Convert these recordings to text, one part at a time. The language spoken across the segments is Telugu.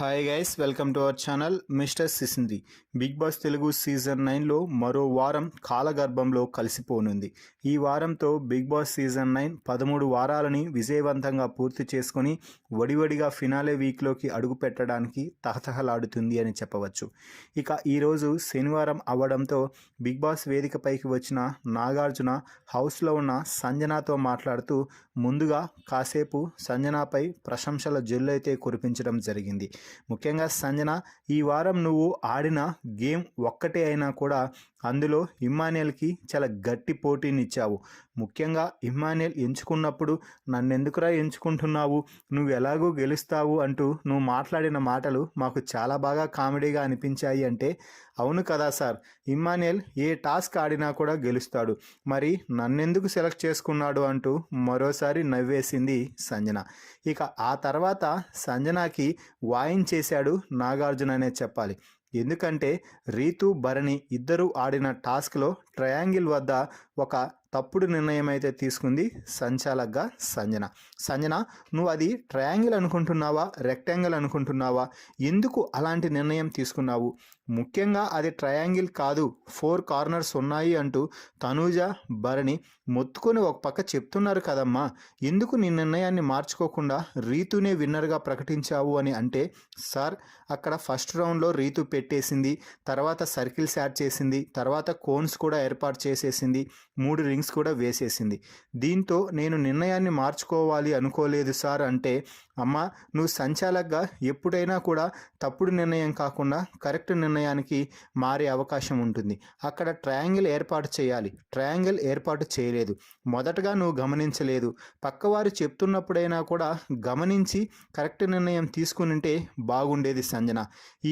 Hi guys, welcome to our channel mister Sisindri. Bigg Boss Telugu season 9లో మరో వారం కాలగర్భంలో కలిసిపోనుంది. ఈ వారంతో బిగ్ బాస్ సీజన్ 9 13 వారాలని విజయవంతంగా పూర్తి చేసుకొని వడివడిగా ఫినాలే వీక్లోకి అడుగు పెట్టడానికి తహతహలాడుతుంది అని చెప్పవచ్చు. ఇక ఈరోజు శనివారం అవ్వడంతో బిగ్ బాస్ వేదికపైకి వచ్చిన నాగార్జున హౌస్లో ఉన్న సంజనాతో మాట్లాడుతూ ముందుగా కాసేపు సంజనాపై ప్రశంసల జల్లు అయితే కురిపించడం జరిగింది. ముఖ్యంగా సంజన, ఈ వారం నువ్వు ఆడిన గేమ్ ఒక్కటే అయినా కూడా అందులో ఇమ్మాన్యుయల్కి చాలా గట్టి పోటీనిచ్చావు. ముఖ్యంగా ఇమ్మాన్యుయల్ ఎంచుకున్నప్పుడు నన్నెందుకురా ఎంచుకుంటున్నావు, నువ్వు ఎలాగూ గెలుస్తావు అంటూ నువ్వు మాట్లాడిన మాటలు మాకు చాలా బాగా కామెడీగా అనిపించాయి. అంటే అవును కదా సార్, ఇమ్మాన్యుయల్ ఏ టాస్క్ ఆడినా కూడా గెలుస్తాడు, మరి నన్నెందుకు సెలెక్ట్ చేసుకున్నాడు అంటూ మరోసారి నవ్వేసింది సంజన. ఇక ఆ తర్వాత సంజనాకి వాయించేశాడు నాగార్జున అనే చెప్పాలి. ఎందుకంటే రీతు, భరణి ఇద్దరు ఆడిన టాస్క్లో ట్రయాంగిల్ వద్ద ఒక తప్పుడు నిర్ణయం అయితే తీసుకుంది సంచాలక్గా సంజన. సంజన, నువ్వు అది ట్రయాంగిల్ అనుకుంటున్నావా, రెక్టాంగిల్ అనుకుంటున్నావా, ఎందుకు అలాంటి నిర్ణయం తీసుకున్నావు? ముఖ్యంగా అది ట్రయాంగిల్ కాదు, 4 కార్నర్స్ ఉన్నాయి అంటూ తనూజ, భరణి మొత్తుకొని ఒక పక్క చెప్తున్నారు కదమ్మా, ఎందుకు నీ నిర్ణయాన్ని మార్చుకోకుండా రీతునే విన్నర్గా ప్రకటించావు అని అంటే, సార్ అక్కడ ఫస్ట్ రౌండ్లో రీతు పెట్టేసింది, తర్వాత సర్కిల్స్ యాడ్ చేసింది, తర్వాత కోన్స్ కూడా ఏర్పాటు చేసేసింది, 3 రింగ్స్ కూడా వేసేసింది. దీంతో నేను నిర్ణయాన్ని మార్చుకోవాలి అనుకోలేదు సార్ అంటే, అమ్మ నువ్వు సంచాలక్గా ఎప్పుడైనా కూడా తప్పుడు నిర్ణయం కాకుండా కరెక్ట్ నిర్ణయానికి మారే అవకాశం ఉంటుంది. అక్కడ ట్రయాంగిల్ ఏర్పాటు చేయాలి, ట్రయాంగిల్ ఏర్పాటు చేయలేదు. మొదటగా నువ్వు గమనించలేదు, పక్కవారు చెప్తున్నప్పుడైనా కూడా గమనించి కరెక్ట్ నిర్ణయం తీసుకునింటే బాగుండేది సంజన.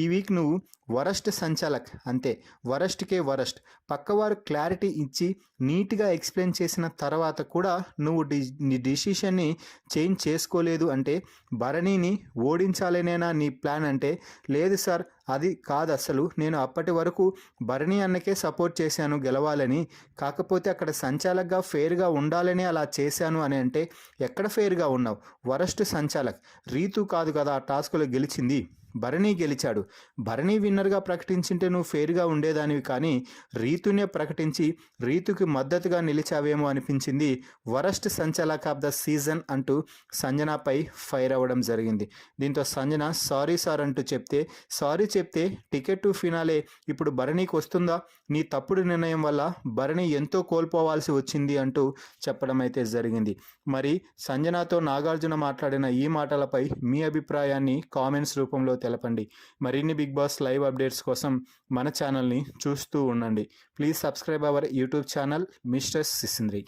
ఈ వీక్ నువ్వు వరస్ట్ సంచాలక్, అంతే, వరస్ట్కే వరస్ట్. పక్కవారు క్లారిటీ ఇచ్చి నీట్గా ఎక్స్ప్లెయిన్ చేసిన తర్వాత కూడా నువ్వు నీ డిసిషన్ని చేంజ్ చేసుకోలేదు అంటే, భరణిని ఓడించాలనేనా నీ ప్లాన్ అంటే, లేదు సార్ అది కాదు, అసలు నేను అప్పటి వరకు భరణి అన్నకే సపోర్ట్ చేశాను గెలవాలని, కాకపోతే అక్కడ సంచాలక్గా ఫెయిర్గా ఉండాలని అలా చేశాను అని అంటే, ఎక్కడ ఫెయిర్గా ఉన్నావు? వరస్ట్ సంచాలక్. రీతు కాదు కదా ఆ టాస్క్లో గెలిచింది, భరణి గెలిచాడు. భరణి విన్నర్గా ప్రకటించింటే నువ్వు ఫెయిర్గా ఉండేదానివి, కానీ రీతునే ప్రకటించి రీతుకి మద్దతుగా నిలిచావేమో అనిపించింది. వరస్ట్ సంచాలక్ ఆఫ్ ద సీజన్ అంటూ సంజనాపై ఫైర్ అవ్వడం జరిగింది. దీంతో సంజన సారీ సార్ అంటూ చెప్తే టికెట్ టు ఫినాలే ఇప్పుడు భరణికి వస్తుందా, నీ తప్పుడు నిర్ణయం వల్ల భరణి ఎంతో కోల్పోవాల్సి వచ్చింది అంటూ చెప్పడం అయితే జరిగింది. మరి సంజనాతో నాగార్జున మాట్లాడిన ఈ మాటలపై మీ అభిప్రాయాన్ని కామెంట్స్ రూపంలో తెలపండి. మరిన్ని బిగ్ బాస్ లైవ్ అప్డేట్స్ కోసం మన ఛానల్ని చూస్తూ ఉండండి. Please subscribe our YouTube channel mister సిసింద్రి.